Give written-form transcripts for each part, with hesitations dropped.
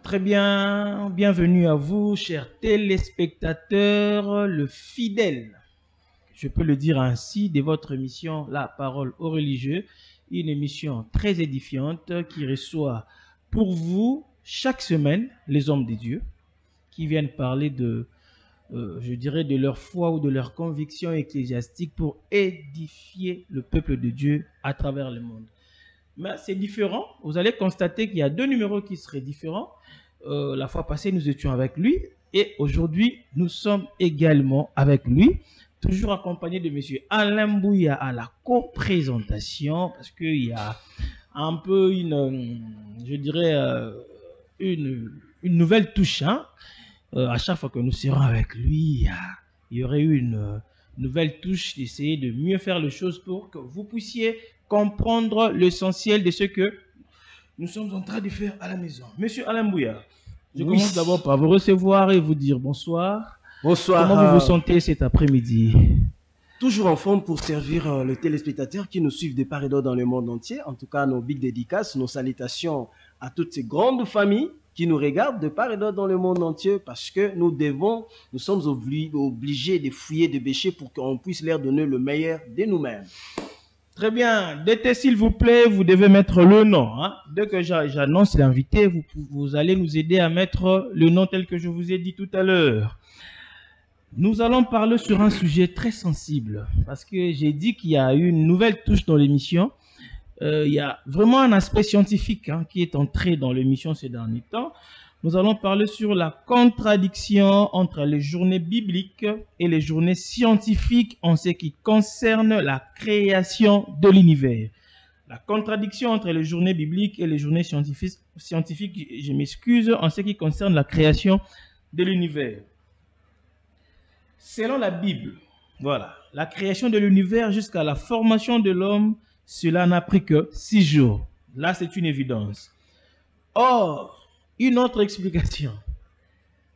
Très bien, bienvenue à vous, chers téléspectateurs, le fidèle, je peux le dire ainsi, de votre émission La Parole aux religieux, une émission très édifiante qui reçoit pour vous chaque semaine les hommes de Dieu qui viennent parler de, je dirais, de leur foi ou de leur conviction ecclésiastique pour édifier le peuple de Dieu à travers le monde. Mais c'est différent, vous allez constater qu'il y a deux numéros qui seraient différents. La fois passée, nous étions avec lui et aujourd'hui, nous sommes également avec lui, toujours accompagné de M. Alain Mbouya à la co-présentation parce qu'il y a un peu je dirais, une nouvelle touche. Hein. À chaque fois que nous serons avec lui, il y aurait eu une nouvelle touche d'essayer de mieux faire les choses pour que vous puissiez comprendre l'essentiel de ce que nous sommes en train de faire à la maison. Monsieur Alain Mbouya, je commence d'abord par vous recevoir et vous dire bonsoir. Bonsoir. Comment vous vous sentez cet après-midi? Toujours en forme pour servir les téléspectateurs qui nous suivent de part et d'autre dans le monde entier. En tout cas, nos big dédicaces, nos salutations à toutes ces grandes familles qui nous regardent de part et d'autre dans le monde entier parce que nous sommes obligés de fouiller, de bêcher pour qu'on puisse leur donner le meilleur de nous-mêmes. Très bien. Dès s'il vous plaît, vous devez mettre le nom. Hein. Dès que j'annonce l'invité, vous allez nous aider à mettre le nom tel que je vous ai dit tout à l'heure. Nous allons parler sur un sujet très sensible parce que j'ai dit qu'il y a eu une nouvelle touche dans l'émission. Il y a vraiment un aspect scientifique qui est entré dans l'émission ces derniers temps. Nous allons parler sur la contradiction entre les journées bibliques et les journées scientifiques en ce qui concerne la création de l'univers. La contradiction entre les journées bibliques et les journées scientifiques, je m'excuse, en ce qui concerne la création de l'univers. Selon la Bible, voilà, la création de l'univers jusqu'à la formation de l'homme, cela n'a pris que 6 jours. Là, c'est une évidence. Or, une autre explication,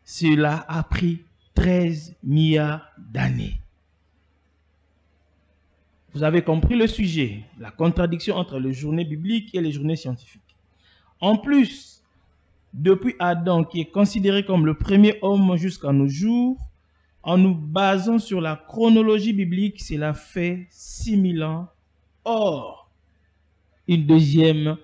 cela a pris 13 milliards d'années. Vous avez compris le sujet, la contradiction entre les journées bibliques et les journées scientifiques. En plus, depuis Adam, qui est considéré comme le premier homme jusqu'à nos jours, en nous basant sur la chronologie biblique, cela fait 6000 ans. Or, une deuxième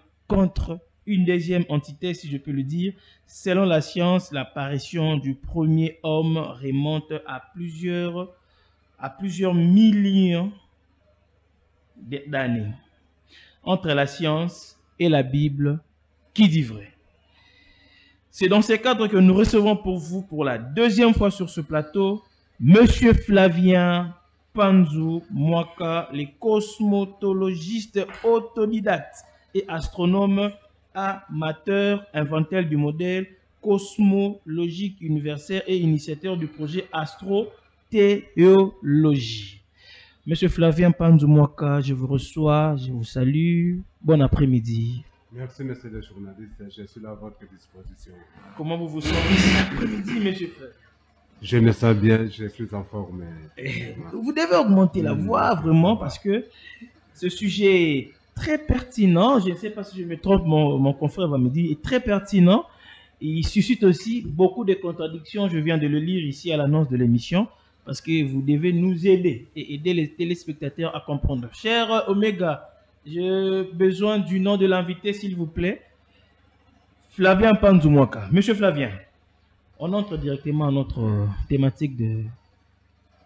entité, si je peux le dire, selon la science, l'apparition du premier homme remonte à plusieurs millions d'années. Entre la science et la Bible, qui dit vrai? C'est dans ce cadre que nous recevons pour vous, pour la deuxième fois sur ce plateau, Monsieur Flavien Panzou Mwaka, le cosmologiste autodidacte et astronome amateur, inventeur du modèle cosmologique universel et initiateur du projet Astro-Théologie. Monsieur Flavien Panzou Mwaka, je vous reçois, je vous salue. Bon après-midi. Merci, monsieur le journaliste. Je suis là à votre disposition. Comment vous vous sentez cet après-midi, monsieur Flavien? Je me sens bien, je suis en forme. Vous devez augmenter la voix, vraiment, parce que ce sujet est très pertinent. Je ne sais pas si je me trompe, mon confrère va me dire, est très pertinent. Il suscite aussi beaucoup de contradictions. Je viens de le lire ici à l'annonce de l'émission, parce que vous devez nous aider et aider les téléspectateurs à comprendre. Cher Omega, j'ai besoin du nom de l'invité, s'il vous plaît. Flavien Panzou Mwaka. Monsieur Flavien, on entre directement à notre thématique de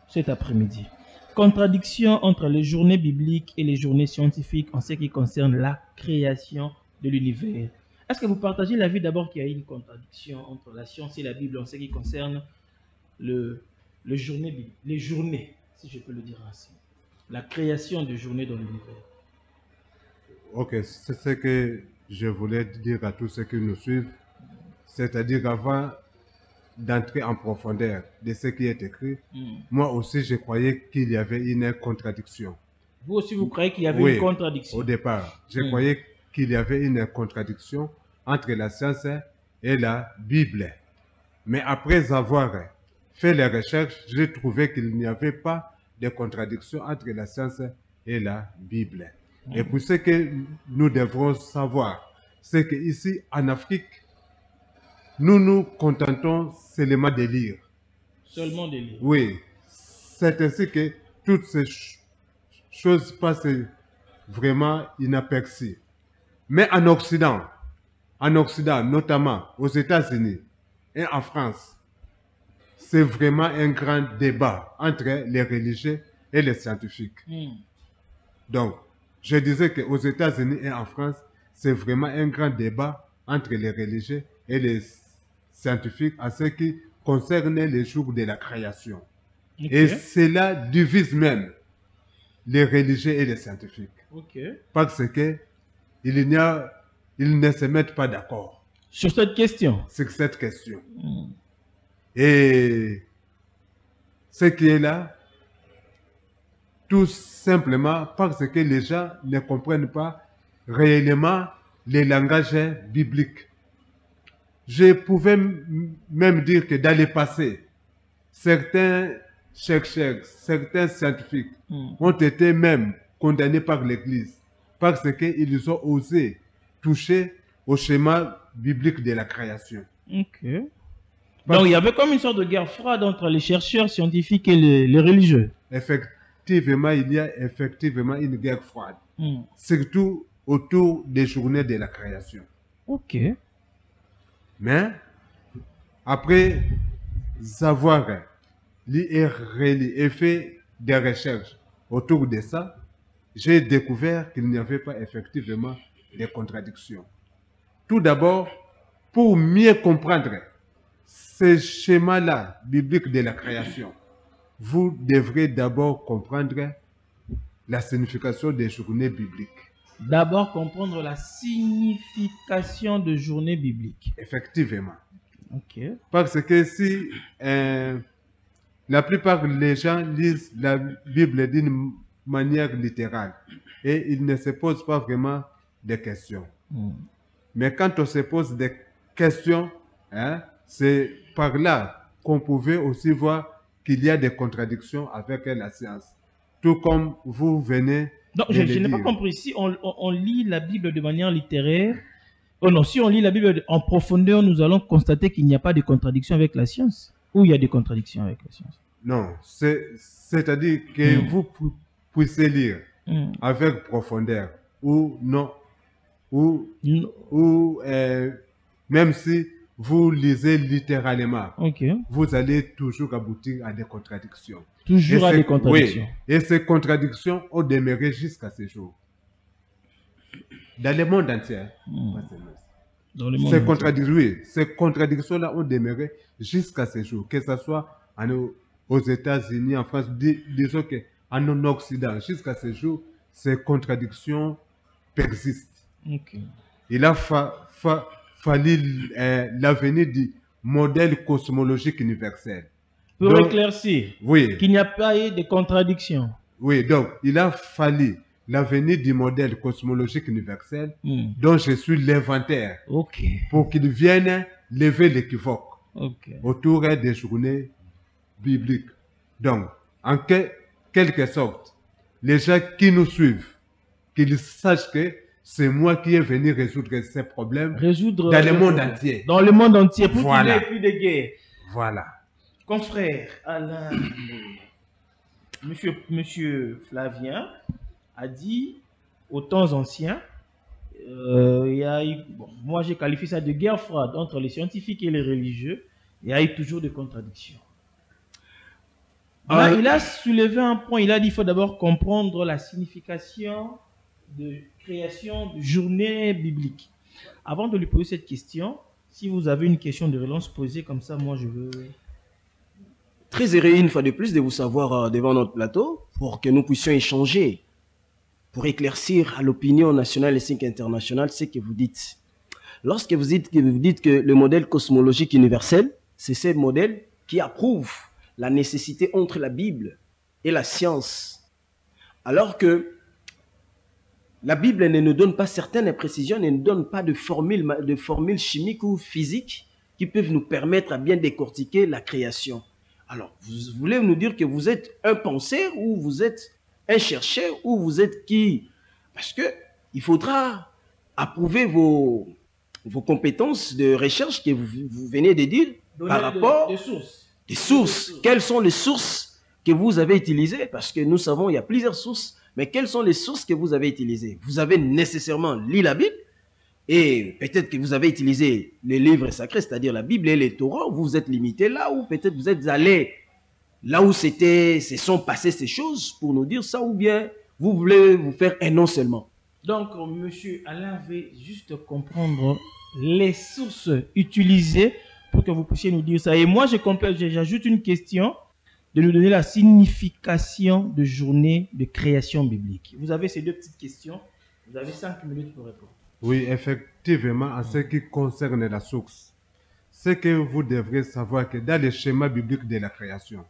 cet après-midi. Contradiction entre les journées bibliques et les journées scientifiques en ce qui concerne la création de l'univers. Est-ce que vous partagez l'avis d'abord qu'il y a une contradiction entre la science et la Bible en ce qui concerne les journées, si je peux le dire ainsi, la création de journées dans l'univers? Ok, c'est ce que je voulais dire à tous ceux qui nous suivent, c'est-à-dire qu'avant d'entrer en profondeur de ce qui est écrit, moi aussi je croyais qu'il y avait une contradiction. Vous aussi, vous croyez qu'il y avait Oui, une contradiction? au départ, je croyais qu'il y avait une contradiction entre la science et la Bible. Mais après avoir fait les recherches, j'ai trouvé qu'il n'y avait pas de contradiction entre la science et la Bible. Et pour ce que nous devrons savoir, c'est qu'ici, en Afrique, nous nous contentons seulement de lire. Seulement des livres. Oui, c'est ainsi que toutes ces choses passent vraiment inaperçues. Mais en Occident, notamment aux États-Unis et en France, c'est vraiment un grand débat entre les religieux et les scientifiques. Donc, je disais qu'aux États-Unis et en France, c'est vraiment un grand débat entre les religieux et les scientifiques à ce qui concerne les jours de la création. Ok. Et cela divise même les religieux et les scientifiques. Ok. Parce que ils ne se mettent pas d'accord Sur cette question. sur cette question. Et ce qui est là, tout simplement parce que les gens ne comprennent pas réellement les langages bibliques. Je pouvais même dire que dans le passé, certains chercheurs, certains scientifiques ont été même condamnés par l'Église parce qu'ils ont osé toucher au schéma biblique de la création. Ok. Donc, il y avait comme une sorte de guerre froide entre les chercheurs scientifiques et les religieux. Effectivement, il y a effectivement une guerre froide, surtout autour des journées de la création. Ok. Mais, après avoir lu et relu et fait des recherches autour de ça, j'ai découvert qu'il n'y avait pas effectivement de contradictions. Tout d'abord, pour mieux comprendre ce schéma-là biblique de la création, vous devrez d'abord comprendre la signification des journées bibliques. D'abord, comprendre la signification de journée biblique. Effectivement. Ok. Parce que si la plupart des gens lisent la Bible d'une manière littérale et ils ne se posent pas vraiment de questions. Mais quand on se pose des questions, c'est par là qu'on pouvait aussi voir qu'il y a des contradictions avec la science. Tout comme vous venez Donc, de je le n'ai pas dire. compris. Si on lit la Bible de manière littéraire, oh non, si on lit la Bible en profondeur, nous allons constater qu'il n'y a pas de contradiction avec la science. Ou il y a des contradictions avec la science? Non, c'est-à-dire que vous puissiez lire avec profondeur ou non, ou même si vous lisez littéralement, Ok. vous allez toujours aboutir à des contradictions. Toujours à des contradictions. Oui, et ces contradictions ont demeuré jusqu'à ce jour. Dans le monde entier. Dans le monde Ces entier. ces contradictions-là ont demeuré jusqu'à ce jour, que ce soit aux États-Unis, en France, disons qu'en Occident, jusqu'à ce jour, ces contradictions persistent. Ok. Il a fallu l'avenir du modèle cosmologique universel. Pour Donc, éclaircir oui, qu'il n'y a pas eu de contradiction. oui, donc il a fallu l'avenir du modèle cosmologique universel dont je suis l'inventaire Ok. pour qu'il vienne lever l'équivoque Ok. autour des journées bibliques. Donc, en quelque sorte, les gens qui nous suivent, qu'ils sachent que c'est moi qui est venu résoudre ces problèmes Résoudre dans le monde entier. Dans le monde entier, pour Voilà. qu'il n'y ait plus de guerre. Voilà. Confrère Alain, monsieur Flavien a dit aux temps anciens, il y a eu, bon, moi j'ai qualifié ça de guerre froide entre les scientifiques et les religieux. Il y a eu toujours des contradictions. Là, il a soulevé un point. Il a dit qu'il faut d'abord comprendre la signification de création de journée biblique. Avant de lui poser cette question, si vous avez une question de relance posée comme ça, moi je veux... Très heureux une fois de plus de vous savoir devant notre plateau pour que nous puissions échanger, pour éclaircir à l'opinion nationale et internationale ce que vous dites. Lorsque vous dites que le modèle cosmologique universel, c'est ce modèle qui approuve la nécessité entre la Bible et la science. Alors que la Bible ne nous donne pas certaines précisions, ne nous donne pas de formules chimiques ou physiques qui peuvent nous permettre à bien décortiquer la création. Alors, vous voulez nous dire que vous êtes un penseur ou vous êtes un chercheur ou vous êtes qui? Parce que il faudra approuver vos compétences de recherche que vous venez de dire par rapport des sources. Des sources. Quelles sont les sources que vous avez utilisées? Parce que nous savons, il y a plusieurs sources. Mais quelles sont les sources que vous avez utilisées? Vous avez nécessairement lu la Bible et peut-être que vous avez utilisé les livres sacrés, c'est-à-dire la Bible et les Torahs. Vous vous êtes limité là ou peut-être vous êtes allé là où se sont passées ces choses pour nous dire ça, ou bien vous voulez vous faire un nom seulement? Donc, monsieur Alain veut juste comprendre les sources utilisées pour que vous puissiez nous dire ça. Et moi, j'ajoute une question, de nous donner la signification de journée de création biblique. Vous avez ces deux petites questions. Vous avez 5 minutes pour répondre. Oui, effectivement, en ce qui concerne la source, c'est que vous devrez savoir que dans le schéma biblique de la création,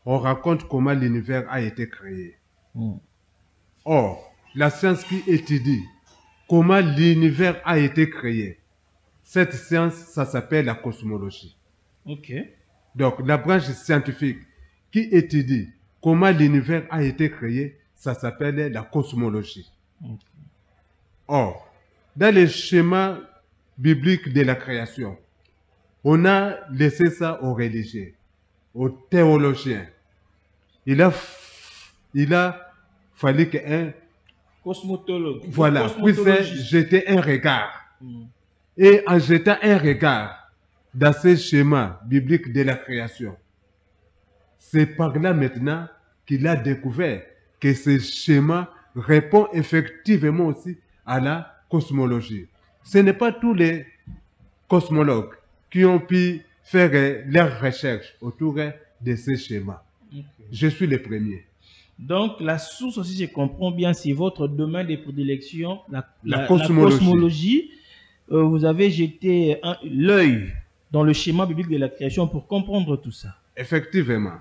on raconte comment l'univers a été créé. Or, la science qui étudie comment l'univers a été créé, cette science, ça s'appelle la cosmologie. Donc, la branche scientifique qui étudie comment l'univers a été créé, ça s'appelle la cosmologie. Or, dans le schéma biblique de la création, on a laissé ça aux religieux, aux théologiens. Il a fallu qu'un cosmologue, puisse jeter un regard. Et en jetant un regard dans ce schéma biblique de la création, c'est par là maintenant qu'il a découvert que ce schéma répond effectivement aussi à la cosmologie. Ce n'est pas tous les cosmologues qui ont pu faire leurs recherches autour de ce schéma. Je suis le premier. Donc, la source aussi, je comprends bien, c'est votre domaine de prédilection, la cosmologie. Cosmologie. Vous avez jeté l'œil dans le schéma biblique de la création pour comprendre tout ça. Effectivement.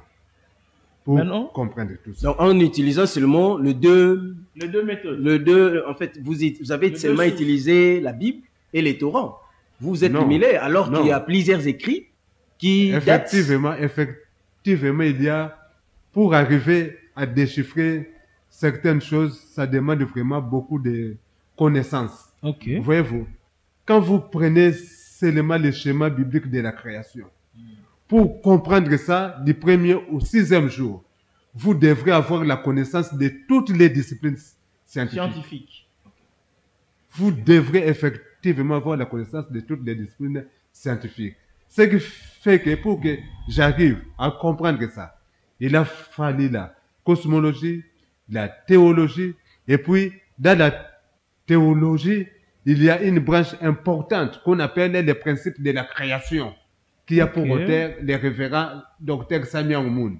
Pour comprendre tout ça. Donc, en utilisant seulement les deux méthodes. En fait, vous avez seulement utilisé la Bible et les Torahs. Vous êtes limité, alors qu'il y a plusieurs écrits qui effectivement, il y a, pour arriver à déchiffrer certaines choses, ça demande vraiment beaucoup de connaissances. Voyez-vous, quand vous prenez seulement le schéma biblique de la création, pour comprendre ça, du 1er au 6e jour, vous devrez avoir la connaissance de toutes les disciplines scientifiques. Vous devrez effectivement avoir la connaissance de toutes les disciplines scientifiques. Ce qui fait que pour que j'arrive à comprendre ça, il a fallu la cosmologie, la théologie, et puis dans la théologie, il y a une branche importante qu'on appelle les principes de la création, qui a pour auteur le révérend Dr Samia Oumoun.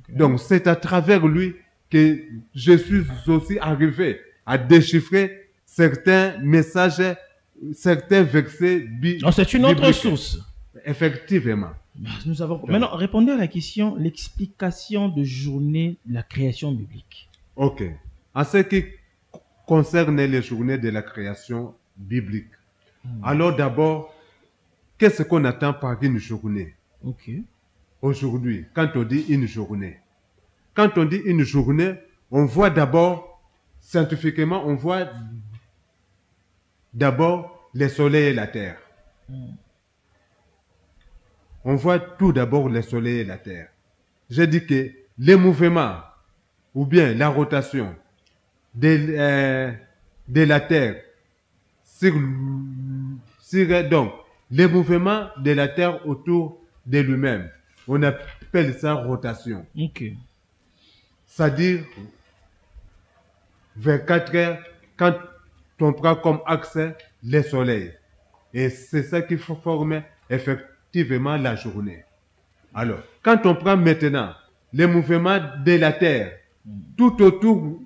Donc c'est à travers lui que je suis aussi arrivé à déchiffrer certains messages, certains versets bibliques. C'est une autre source. Effectivement. Nous avons... Maintenant, répondez à la question, l'explication de journée de la création biblique. Ok. En ce qui concerne les journées de la création biblique, alors d'abord, qu'est-ce qu'on attend par une journée? Aujourd'hui, quand on dit une journée, on voit d'abord, scientifiquement, on voit d'abord le soleil et la terre. On voit tout d'abord le soleil et la terre. J'ai dit que les mouvements, ou bien la rotation de la terre, donc, les mouvements de la terre autour de lui-même, on appelle ça rotation. C'est-à-dire, 24 heures, quand on prend comme axe le soleil. Et c'est ça qui forme effectivement la journée. Alors, quand on prend maintenant les mouvements de la terre tout autour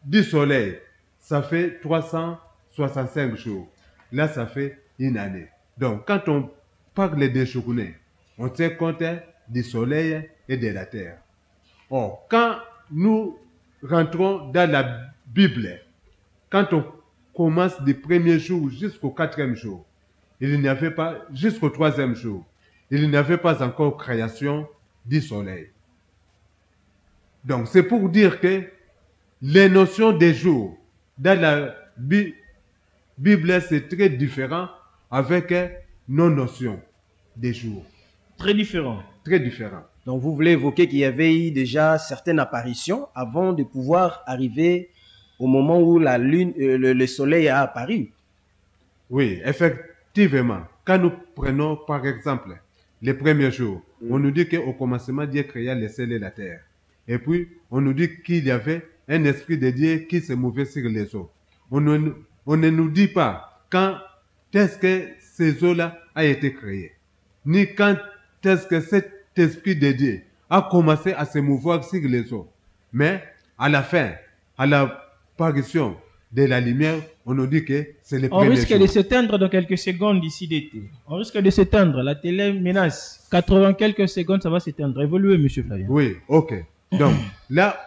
du soleil, ça fait 365 jours. Là, ça fait une année. Donc, quand on parle des journées, on tient compte du soleil et de la terre. Or, quand nous rentrons dans la Bible, quand on commence du premier jour jusqu'au quatrième jour, il n'y avait pas, jusqu'au troisième jour, il n'y avait pas encore création du soleil. Donc, c'est pour dire que les notions des jours dans la Bible, c'est très différent avec nos notions des jours. Très différent. Très différent. Donc, vous voulez évoquer qu'il y avait eu déjà certaines apparitions avant de pouvoir arriver au moment où la lune, le soleil a apparu. Oui, effectivement. Quand nous prenons, par exemple, les premiers jours, on nous dit qu'au commencement, Dieu créa les cieux et la terre. Et puis, on nous dit qu'il y avait un esprit de Dieu qui se mouvait sur les eaux. On ne nous dit pas quand est-ce que ces eaux-là a été créées, ni quand est-ce que cet esprit de Dieu a commencé à se mouvoir sur les eaux. Mais à la fin, à l'apparition de la lumière, on nous dit que c'est les premiers jours. On risque de s'éteindre dans quelques secondes d'ici d'été. On risque de s'éteindre. La télé menace. 80 quelques secondes, ça va s'éteindre. Évoluez, monsieur Flavien. Oui, ok. Donc, là,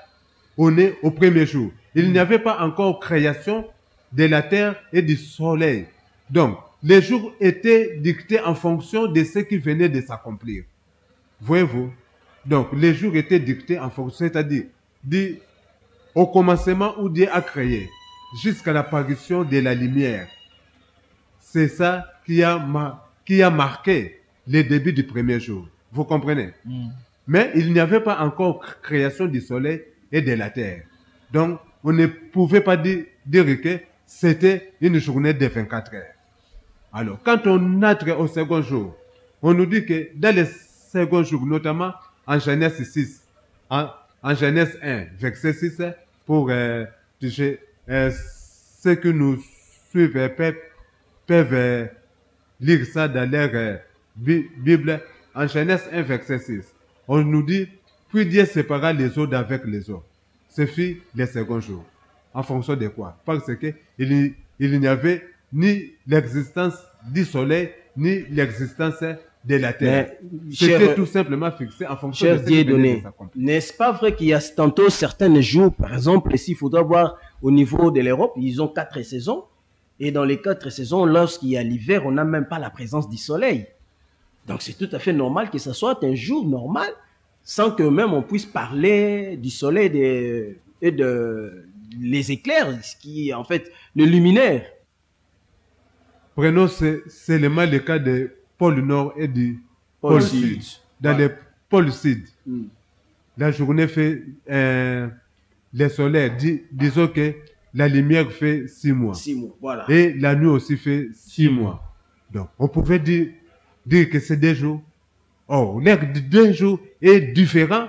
on est au premier jour. Il n'y avait pas encore création de la terre et du soleil. Donc, les jours étaient dictés en fonction de ce qui venait de s'accomplir. Voyez-vous? Donc, les jours étaient dictés en fonction, c'est-à-dire, au commencement où Dieu a créé, jusqu'à l'apparition de la lumière. C'est ça qui a marqué le début du premier jour. Vous comprenez? Mais il n'y avait pas encore création du soleil et de la terre. Donc, on ne pouvait pas dire que c'était une journée de 24 heures. Alors, quand on entre au second jour, on nous dit que dans les second jour, notamment en Genèse 6, en Genèse 1, verset 6, pour ceux qui nous suivent peuvent lire ça dans leur Bible, en Genèse 1, verset 6. On nous dit, puis Dieu sépara les eaux d'avec les eaux. Ce fut le second jour. En fonction de quoi? Parce qu'il n'y avait ni l'existence du soleil, ni l'existence de la terre. C'était tout simplement fixé en fonction de ce qui venait de s'accomplir. N'est-ce pas vrai qu'il y a tantôt certains jours, par exemple, ici, il faudra voir au niveau de l'Europe, ils ont 4 saisons. Et dans les 4 saisons, lorsqu'il y a l'hiver, on n'a même pas la présence du soleil. Donc c'est tout à fait normal que ce soit un jour normal, sans que même on puisse parler du soleil et de les éclairs, ce qui est en fait le luminaire. Prenons seulement le cas de pôle Nord et du pôle Sud. Dans le pôle Sud, la journée fait le soleil, disons que la lumière fait 6 mois. 6 mois, voilà. Et la nuit aussi fait 6 mois. Donc, on pouvait dire que c'est 2 jours. Oh, l'air de 2 jours est différent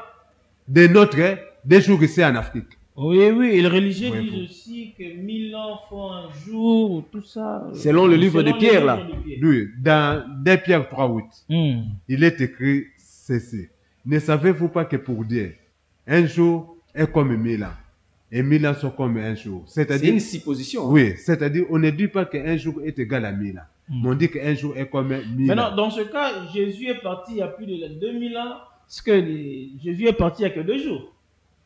de notre des jours ici en Afrique. Oui, et les religieux disent aussi que 1000 ans font un jour, tout ça. Selon le livre de Pierre, là. Oui, dans 2 Pierre 3:8, il est écrit ceci. Ne savez-vous pas que pour Dieu, un jour est comme 1000 ans, et 1000 ans sont comme un jour. C'est une supposition. Oui, c'est-à-dire, on ne dit pas qu'un jour est égal à 1000 ans. Mais on dit qu'un jour est comme 1000 ans. Maintenant, dans ce cas, Jésus est parti il y a plus de 2000 ans, parce que Jésus est parti il n'y a que 2 jours.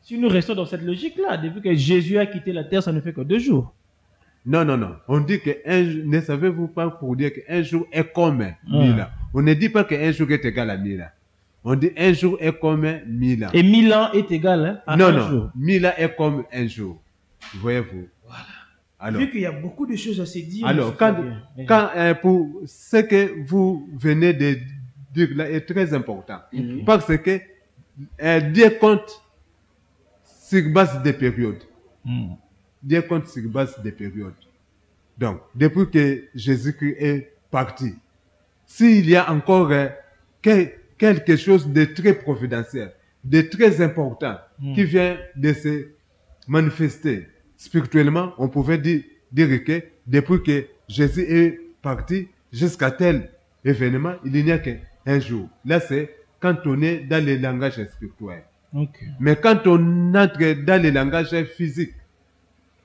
Si nous restons dans cette logique-là, depuis que Jésus a quitté la terre, ça ne fait que 2 jours. Non. On dit que ne savez-vous pas pour dire qu'un jour est comme 1000 ans. On ne dit pas qu'un jour est égal à 1000 ans. On dit un jour est comme 1000 ans. Et 1000 ans est égal à un jour. Non. 1000 ans est comme un jour. Voyez-vous. Voilà. Alors, vu qu'il y a beaucoup de choses à se dire. Alors, pour ce que vous venez de dire là est très important. Parce que Dieu compte sur base des périodes. Dieu compte sur base des périodes. Donc, depuis que Jésus-Christ est parti, s'il y a encore quelque chose de très providentiel, de très important, qui vient de se manifester spirituellement, on pouvait dire que depuis que Jésus est parti jusqu'à tel événement, il n'y a qu'un jour. Là, c'est quand on est dans le langage spirituel. Mais quand on entre dans le langage physique,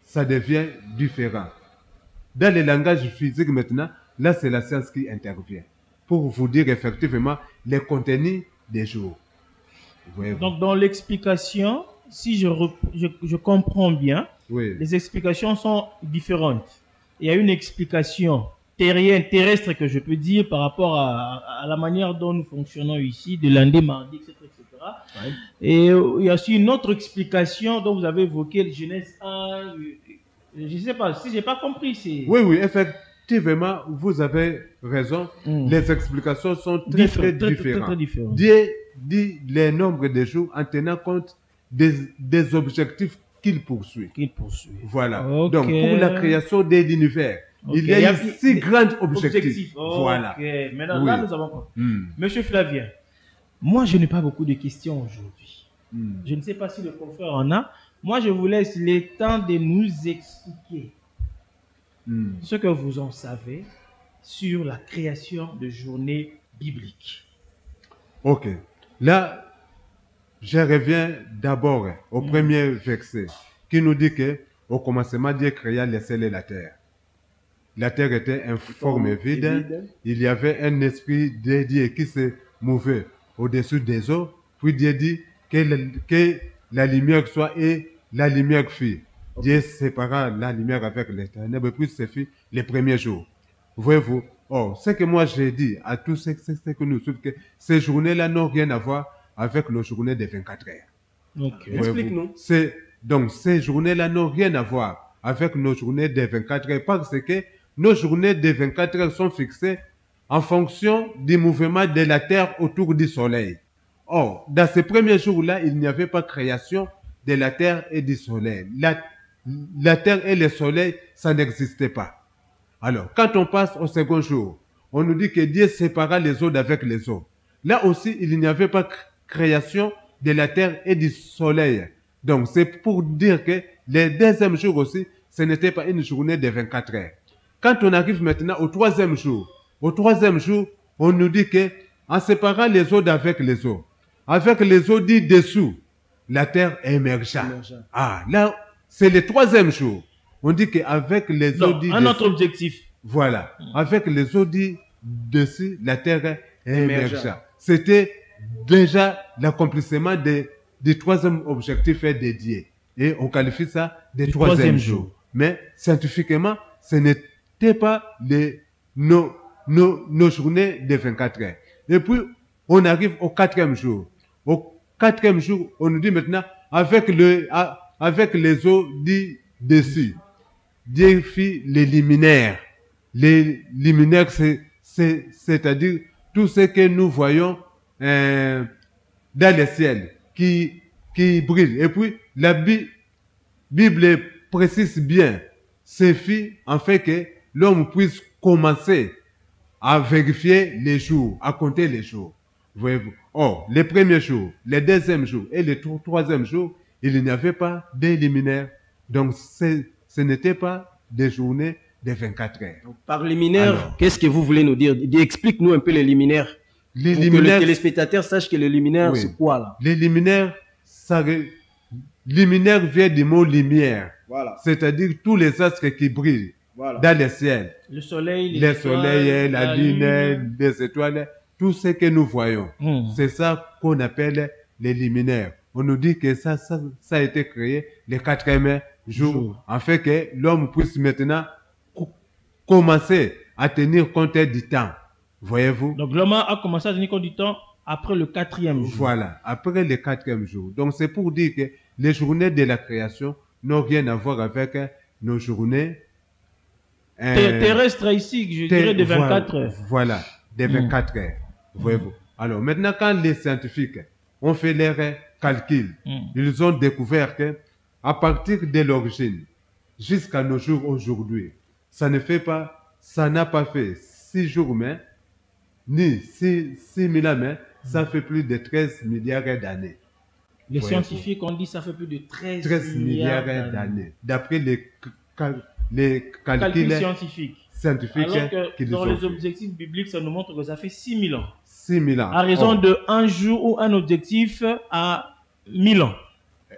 ça devient différent. Dans le langage physique maintenant, là, c'est la science qui intervient pour vous dire effectivement les contenus des jours. Donc, dans l'explication, si je comprends bien, Oui. les explications sont différentes. Il y a une explication terrienne, terrestre que je peux dire par rapport à la manière dont nous fonctionnons ici, de lundi, mardi, etc. Ouais. Et il y a aussi une autre explication dont vous avez évoqué, Genèse 1. Je ne sais pas, si je n'ai pas compris. Oui, oui, effectivement, vous avez raison. Les explications sont très différentes. Très différentes. Dieu dit les nombres des jours en tenant compte des objectifs qu'il poursuit. Voilà. Ok. Donc, pour la création de l'univers, il y a eu 6 grands objectifs. Voilà. Maintenant, Oui. là, nous avons compris. Monsieur Flavien, moi, je n'ai pas beaucoup de questions aujourd'hui. Je ne sais pas si le confrère en a. Moi, je vous laisse le temps de nous expliquer ce que vous en savez sur la création de journées bibliques. Ok. Là, je reviens d'abord au premier verset qui nous dit que au commencement, Dieu créa les cieux et la terre. La terre était informe et vide. Il y avait un esprit de Dieu qui se mouvait au-dessus des eaux. Puis Dieu dit que la lumière soit et la lumière fut. Dieu sépara la lumière avec les ténèbres, puis ce fut les premiers jours. Voyez-vous, ce que moi j'ai dit à tous ceux que nous suivons, que ces journées-là n'ont rien à voir avec nos journées de 24 heures. Explique-nous. Donc, ces journées-là n'ont rien à voir avec nos journées de 24 heures parce que nos journées de 24 heures sont fixées en fonction du mouvement de la Terre autour du Soleil. Or, dans ces premiers jours-là, il n'y avait pas création de la Terre et du Soleil. La Terre et le Soleil, ça n'existait pas. Alors, quand on passe au second jour, on nous dit que Dieu sépara les eaux d'avec les eaux. Là aussi, il n'y avait pas création de la Terre et du Soleil. Donc, c'est pour dire que le deuxième jour aussi, ce n'était pas une journée de 24 heures. Quand on arrive maintenant au troisième jour, on nous dit que en séparant les eaux d'avec les eaux, avec les eaux dit dessous, la terre émergea. Là, c'est le troisième jour. On dit qu'avec les eaux dit un autre objectif. Voilà. Avec les eaux dit dessus, la terre émergea. C'était déjà l'accomplissement du troisième objectif dédié. Et on qualifie ça de troisième jour. Mais scientifiquement, ce n'était pas nos journées de 24 heures. Et puis, on arrive au quatrième jour. Au quatrième jour, on nous dit maintenant, avec les eaux dit dessus, Dieu fit les liminaires. Les liminaires, c'est-à-dire tout ce que nous voyons dans le ciel qui brille. Et puis, la Bible précise bien, c'est fait en fait que l'homme puisse commencer à vérifier les jours, à compter les jours. Voyez-vous. Or, les premiers jours, les deuxièmes jours et les troisième jour, il n'y avait pas de liminaires. Donc, ce n'était pas des journées de 24 heures. Donc, par liminaire, qu'est-ce que vous voulez nous dire? Explique-nous un peu les liminaires. Pour que le téléspectateur sache que le liminaire, c'est quoi là? Les liminaires, liminaire vient du mot lumière. Voilà. C'est-à-dire tous les astres qui brillent dans le ciel. Le soleil, la lune, les étoiles, tout ce que nous voyons. C'est ça qu'on appelle les liminaires. On nous dit que ça a été créé le quatrième jour, en fait que l'homme puisse maintenant commencer à tenir compte du temps. Voyez-vous? Donc l'homme a commencé à tenir compte du temps après le quatrième jour. Voilà, après le quatrième jour. Donc c'est pour dire que les journées de la création n'ont rien à voir avec nos journées terrestres ici, je dirais de 24 heures. Voilà, de 24 heures. Voyez-vous? Alors maintenant, quand les scientifiques ont fait leurs calculs, ils ont découvert que à partir de l'origine jusqu'à nos jours aujourd'hui, ça n'a pas fait 6 jours, mais ni 6 000 ans, mais ça fait plus de 13 milliards d'années. Les scientifiques ont dit que ça fait plus de 13 milliards d'années. D'après les calculs scientifiques. Alors que dans les objectifs bibliques, ça nous montre que ça fait 6 000 ans. 6 000 ans. À raison de un jour ou un objectif à 1000 ans.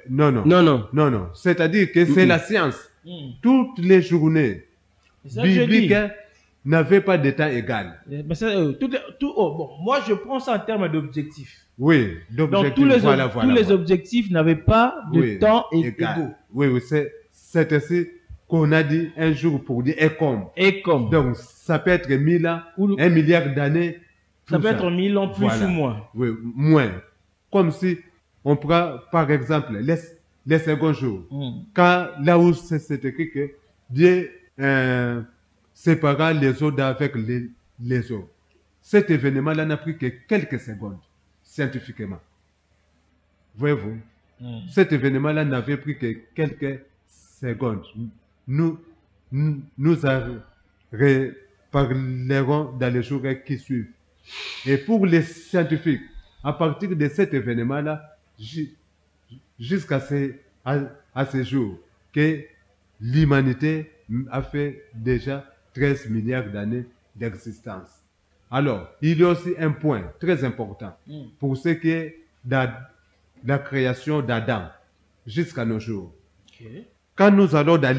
Non. C'est-à-dire que c'est la science. Toutes les journées bibliques n'avaient pas de temps égal. Moi, je prends ça en termes d'objectifs. Oui, d'objectifs. Donc, tous les objectifs n'avaient pas de temps égaux. Oui, c'est ainsi qu'on a dit un jour pour dire et comme. Et comme. Donc, ça peut être 1000 ans, Ou- 1 milliard d'années. Ça tout peut être 1000 ans plus Voilà. ou moins. Oui, moins. Comme si on prend, par exemple, les seconds jours. Quand, là où c'est écrit que Dieu sépara les eaux d'avec les eaux. Cet événement-là n'a pris que quelques secondes, scientifiquement. Voyez-vous? Cet événement-là n'avait pris que quelques secondes. Nous parlerons dans les jours qui suivent. Et pour les scientifiques, à partir de cet événement-là, jusqu'à ce jour, que l'humanité a fait déjà 13 milliards d'années d'existence. Alors, il y a aussi un point très important pour ce qui est de la création d'Adam jusqu'à nos jours. Okay. Quand nous allons dans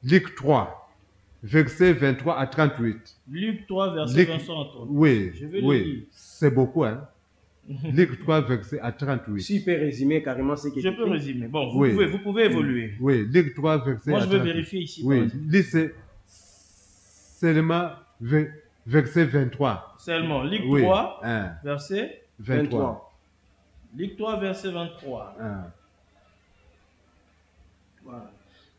Luc 3, versets 23 à 38. Luc 3, verset 23 à 38. Oui, Je vais le oui, lire. c'est beaucoup, hein. Luc 3, verset à 38. Si il peut résumer carrément ce qui est Je peux écrit. résumer. Bon, Oui. vous pouvez évoluer. Oui, Luc 3, verset Moi, à je vais 38. vérifier ici. Oui, par exemple. lis seulement verset 23. Seulement. Luc Oui, 3, hein, verset 23. Luc 3, verset 23. Hein, Voilà.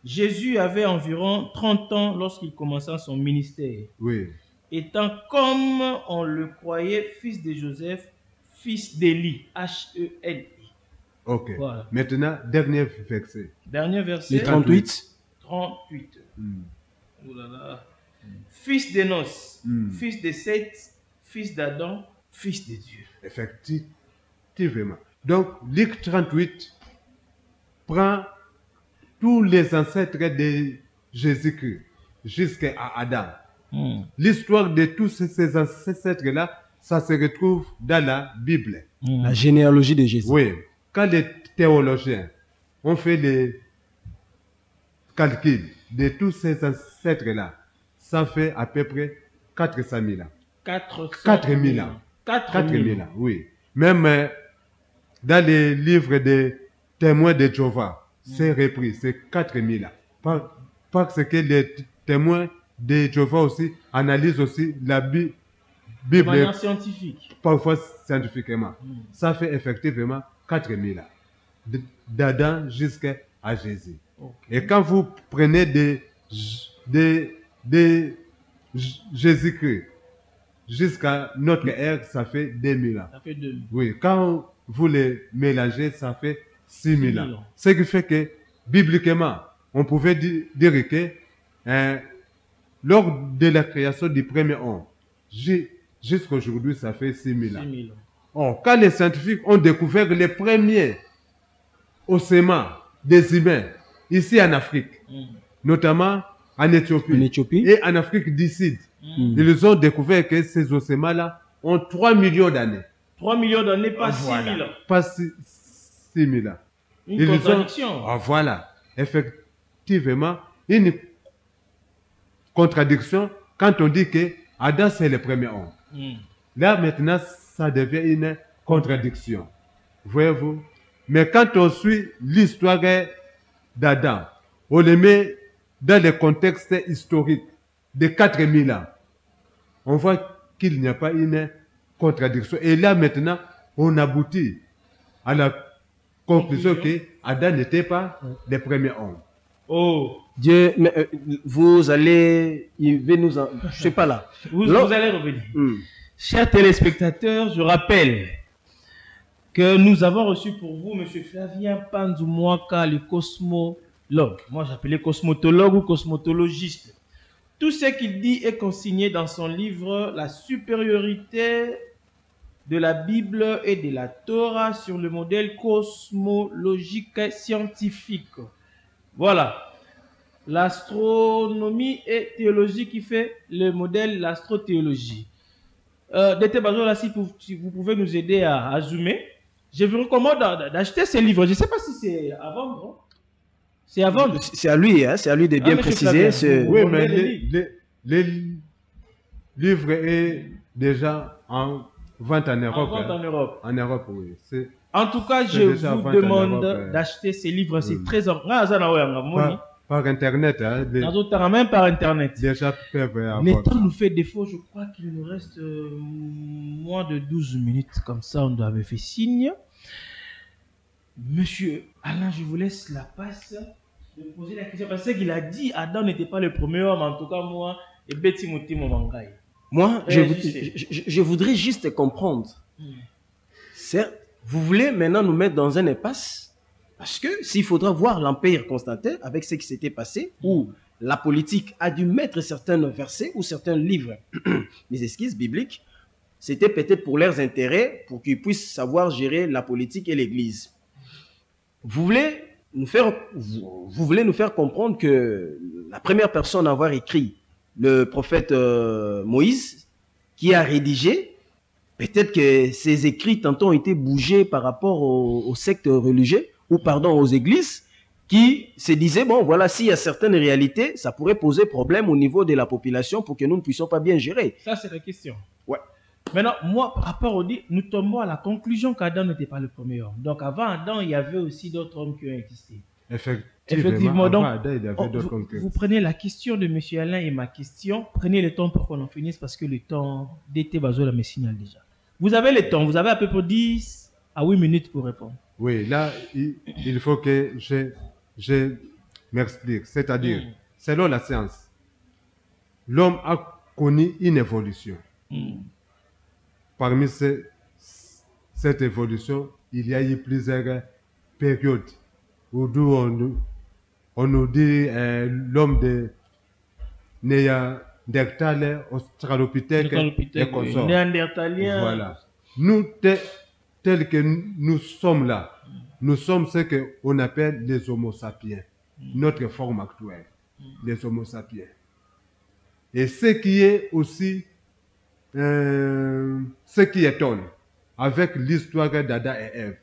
Jésus avait environ 30 ans lorsqu'il commença son ministère. oui, Étant comme on le croyait, fils de Joseph, fils d'Élie, H-E-L-I. ok. Voilà. Maintenant, dernier verset. Dernier verset. Le 38. 38. Hmm. Oh là là. Fils d'Enos, Mm. fils de Seth, fils d'Adam, fils de Dieu. Effectivement. Donc, Luc 38 prend tous les ancêtres de Jésus-Christ jusqu'à Adam. L'histoire de tous ces ancêtres-là, ça se retrouve dans la Bible. La généalogie de Jésus. Oui. Quand les théologiens ont fait les calculs de tous ces ancêtres-là, ça fait à peu près 400 000 ans. 4 000 ans. 4 000 ans, oui. Même dans les livres des témoins de Jéhovah, c'est repris, c'est 4 000 ans. Parce que les témoins de Jéhovah aussi analysent aussi la De Bible, manière scientifique. parfois scientifiquement. Ça fait effectivement 4 000 ans. D'Adam jusqu'à Jésus. Ok. Et quand vous prenez de Jésus-Christ jusqu'à notre ère, ça fait 2000 ans. Ça fait 2000. Oui, quand vous les mélangez, ça fait 6000 6 000 ans. ans. Ce qui fait que, bibliquement, on pouvait dire que lors de la création du premier homme, jusqu'à aujourd'hui, ça fait 6000 ans. 6 000 ans. Or, quand les scientifiques ont découvert les premiers ossements des humains ici en Afrique, notamment en Éthiopie, En Éthiopie. et en Afrique du Sud, ils ont découvert que ces ossements-là ont 3 millions d'années. 3 millions d'années, pas 6 000 ans. Pas 6 000 ans. Une Ils ont- contradiction. Ah, voilà. Effectivement, une contradiction quand on dit que Adam c'est le premier homme. Là maintenant, ça devient une contradiction. Voyez-vous? Mais quand on suit l'histoire d'Adam, on le met dans le contexte historique de 4000 ans, on voit qu'il n'y a pas une contradiction. Et là maintenant, on aboutit à la conclusion que Adam n'était pas le premier homme. Oh, Dieu, mais, vous allez, il va nous en, je sais pas là. vous Là- allez revenir. Hmm. Chers téléspectateurs, je rappelle que nous avons reçu pour vous M. Flavien Panzumwaka, le cosmologue. Moi, j'appelais cosmotologue ou cosmotologiste. Tout ce qu'il dit est consigné dans son livre « La supériorité de la Bible et de la Torah sur le modèle cosmologique scientifique ». Voilà. L'astronomie et théologie qui fait le modèle l'astro-théologie. D'été Bazo, là, si vous pouvez nous aider à zoomer, je vous recommande d'acheter ces livres. Je ne sais pas si c'est à vendre. Hein. C'est à vendre. C'est à lui, hein, c'est à lui de bien monsieur préciser. Flavien, c'est- vous- Oui, vendez mais les les livres est déjà en vente en En Europe. vente en hein. Europe. En Europe, oui. C'est En tout cas, je C'est déjà vous en vente en demande Europe, d'acheter ces livres. C'est très important. Par Internet, hein, Même par Internet. déjà peuvent avoir. Le temps nous fait défaut. Je crois qu'il nous reste moins de 12 minutes. Comme ça, on doit avoir fait signe. Monsieur Alain, je vous laisse la passe de poser la question. Parce qu'il a dit Adam n'était pas le premier homme. En tout cas, moi, et Betty Mouti Momangaï. Moi, je voudrais juste comprendre. Certes, vous voulez maintenant nous mettre dans un impasse parce que s'il faudra voir l'Empire Constantin avec ce qui s'était passé, où la politique a dû mettre certains versets ou certains livres, les esquisses bibliques, c'était peut-être pour leurs intérêts, pour qu'ils puissent savoir gérer la politique et l'Église. Vous voulez nous faire comprendre que la première personne à avoir écrit, le prophète Moïse, qui a rédigé, peut-être que ces écrits tantôt ont été bougés par rapport aux sectes religieux, ou pardon, aux églises, qui se disaient, bon voilà, s'il y a certaines réalités, ça pourrait poser problème au niveau de la population pour que nous ne puissions pas bien gérer. Ça, c'est la question. Ouais. Maintenant, moi, par rapport au dit, nous tombons à la conclusion qu'Adam n'était pas le premier homme. Donc, avant Adam, il y avait aussi d'autres hommes qui ont existé. Effectivement. Donc, vous prenez la question de M. Alain et ma question, prenez le temps pour qu'on en finisse parce que le temps d'été bazo la me signale déjà. Vous avez le temps, vous avez à peu près 10 à 8 minutes pour répondre. Oui, là, il faut que je m'explique. C'est-à-dire, selon la science, l'homme a connu une évolution. Parmi cette évolution, il y a eu plusieurs périodes où on nous dit l'homme de Néandertal, Australopithèque et consorts. Néandertalien. Voilà. Nous, tels que nous sommes là, nous sommes ce qu'on appelle les Homo sapiens, notre forme actuelle, les Homo sapiens. Et ce qui est aussi, ce qui étonne avec l'histoire d'Adam et Ève,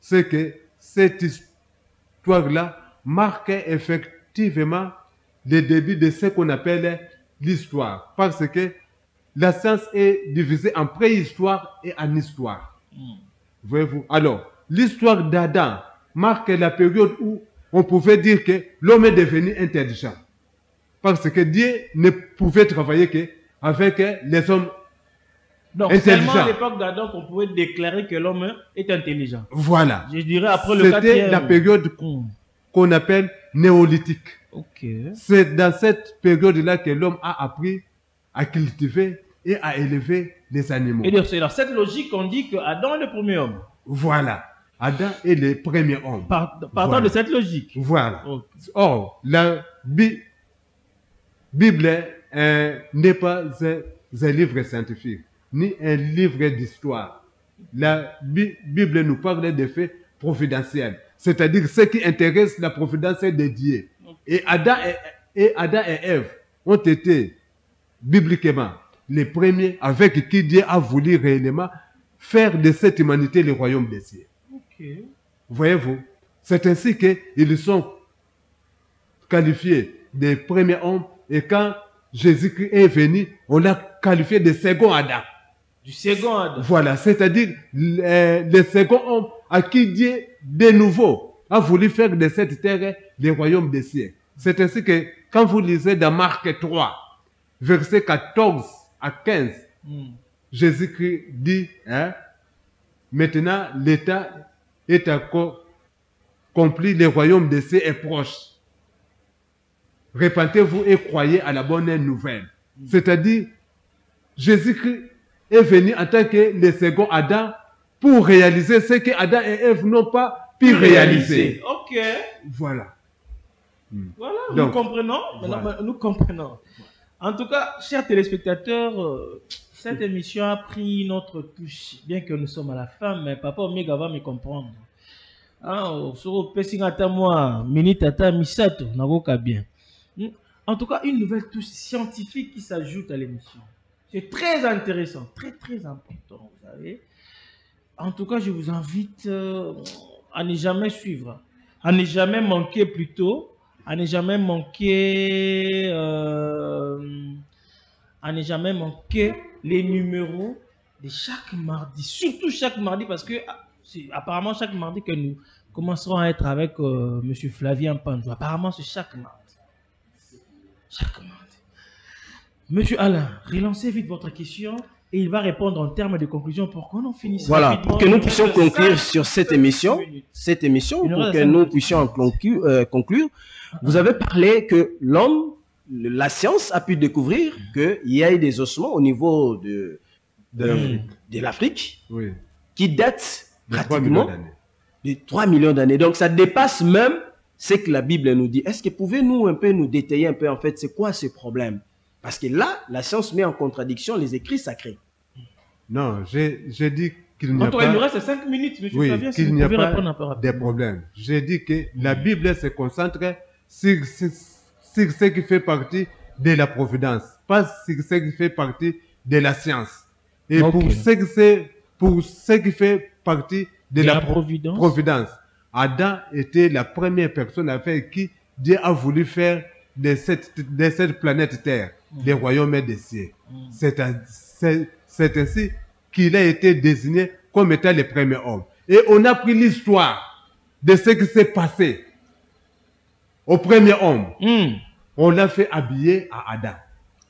c'est que cette histoire-là marque effectivement le début de ce qu'on appelle l'histoire, parce que la science est divisée en préhistoire et en histoire. Voyez-vous? Alors, l'histoire d'Adam marque la période où on pouvait dire que l'homme est devenu intelligent. Parce que Dieu ne pouvait travailler qu'avec les hommes donc, intelligents. Seulement à l'époque d'Adam qu'on pouvait déclarer que l'homme est intelligent. Voilà. Je dirais après le 4e. C'était la période qu'on appelle néolithique. Okay. C'est dans cette période-là que l'homme a appris à cultiver et à élever les animaux. Et c'est dans cette logique qu'on dit que Adam est le premier homme. Voilà. Adam est le premier homme. Partant voilà. de cette logique. Voilà. Okay. Or, la Bible n'est pas un livre scientifique, ni un livre d'histoire. La Bible nous parle des faits providentiels, c'est-à-dire ce qui intéresse la providence de Dieu. Et Adam et Ève ont été bibliquement les premiers avec qui Dieu a voulu réellement faire de cette humanité le royaume des cieux. Okay. Voyez-vous, c'est ainsi qu'ils sont qualifiés des premiers hommes, et quand Jésus-Christ est venu, on l'a qualifié de second Adam. Du second Adam. Voilà, c'est-à-dire le second homme à qui Dieu de nouveau a voulu faire de cette terre le royaume des cieux. C'est ainsi que quand vous lisez dans Marc 3, versets 14 à 15, Jésus-Christ dit, maintenant l'état est accompli, le royaume des cieux est proche. Répentez-vous et croyez à la bonne nouvelle. C'est-à-dire, Jésus-Christ est venu en tant que le second Adam pour réaliser ce que Adam et Ève n'ont pas pu réaliser. Ok. Voilà. Voilà, donc, nous comprenons. Voilà. Nous comprenons. En tout cas, chers téléspectateurs, cette émission a pris notre touche, bien que nous sommes à la fin, mais Papa Omega va me comprendre. Sur Pessingata moi, Minitata Misato, Nagoka bien. En tout cas, une nouvelle touche scientifique qui s'ajoute à l'émission. C'est très intéressant, très très important, vous savez. En tout cas, je vous invite à ne jamais suivre, à ne jamais manquer plutôt, à ne jamais manquer les numéros de chaque mardi, surtout chaque mardi, parce que Apparemment, chaque mardi que nous commencerons à être avec M. Flavien Panjou. Apparemment, c'est chaque mardi. Chaque mardi. Monsieur Alain, relancez vite votre question et il va répondre en termes de conclusion pour qu'on en finisse. Voilà, rapidement. pour que nous puissions conclure sur cette émission, pour que nous puissions en conclure, vous avez parlé que l'homme, la science a pu découvrir qu'il y a eu des ossements au niveau de l'Afrique Oui. qui datent De 3 pratiquement millions d'années. de 3 millions d'années. Donc ça dépasse même ce que la Bible nous dit. Est-ce que pouvez-nous un peu nous détailler un peu en fait c'est quoi ce problème? Parce que là, la science met en contradiction les écrits sacrés. Non, j'ai dit qu'il n'y a Il nous pas, reste 5 minutes, M. oui, Flavien, si qu'il vous n'y a pouvez pas répondre un peu rapidement. des problèmes. J'ai dit que la Bible se concentre sur ce qui fait partie de la providence, pas sur ce qui fait partie de la science. Et Ok. pour ce qui fait partie de la providence, Adam était la première personne avec qui Dieu a voulu faire de cette planète Terre des royaumes des cieux. C'est ainsi qu'il a été désigné comme étant le premier homme. Et on a pris l'histoire de ce qui s'est passé au premier homme. On l'a fait habiller à Adam.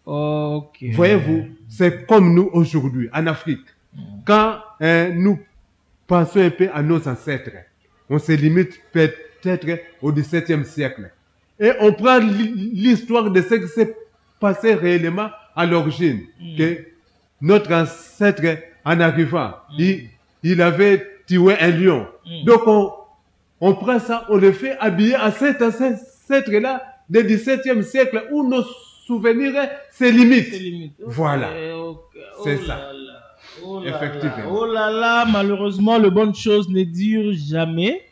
Ok. Voyez-vous, c'est comme nous aujourd'hui en Afrique. Quand nous pensons un peu à nos ancêtres, on se limite peut-être au XVIIe siècle. Et on prend l'histoire de ce qui s'est passé réellement à l'origine. Que notre ancêtre, en arrivant, il avait tué un lion. Donc on prend ça, on le fait habiller à cet ancêtre-là du XVIIe siècle où nos souvenirs se limitent. Voilà. C'est ça. Effectivement. Oh là là, malheureusement, les bonnes choses ne durent jamais.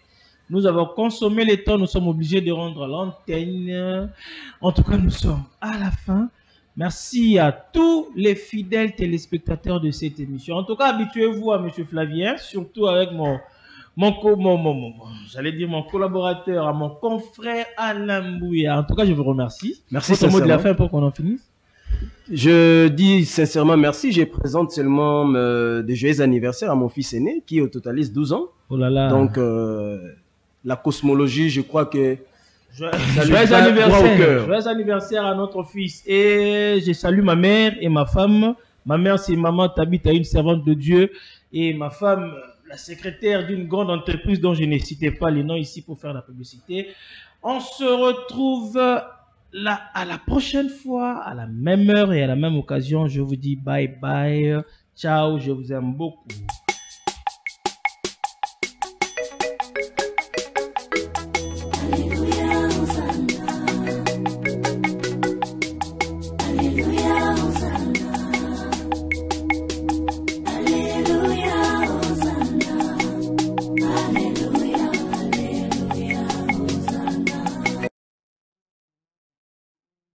Nous avons consommé le temps, nous sommes obligés de rendre l'antenne. En tout cas, nous sommes à la fin. Merci à tous les fidèles téléspectateurs de cette émission. En tout cas, habituez-vous à M. Flavien, surtout avec mon collaborateur, à mon confrère Alain Bouya. En tout cas, je vous remercie. Merci. Votre mot de la fin pour qu'on en finisse. Je dis sincèrement merci. Je présente seulement des joyeux anniversaires à mon fils aîné qui au totalise 12 ans. Oh là là. Donc, la cosmologie, je crois que joyeux anniversaire. Joyeux anniversaire à notre fils. Et je salue ma mère et ma femme. Ma mère, c'est Maman Tabitha, une servante de Dieu. Et ma femme, la secrétaire d'une grande entreprise dont je ne citais pas les noms ici pour faire la publicité. On se retrouve là à la prochaine fois, à la même heure et à la même occasion. Je vous dis bye bye. Ciao, je vous aime beaucoup.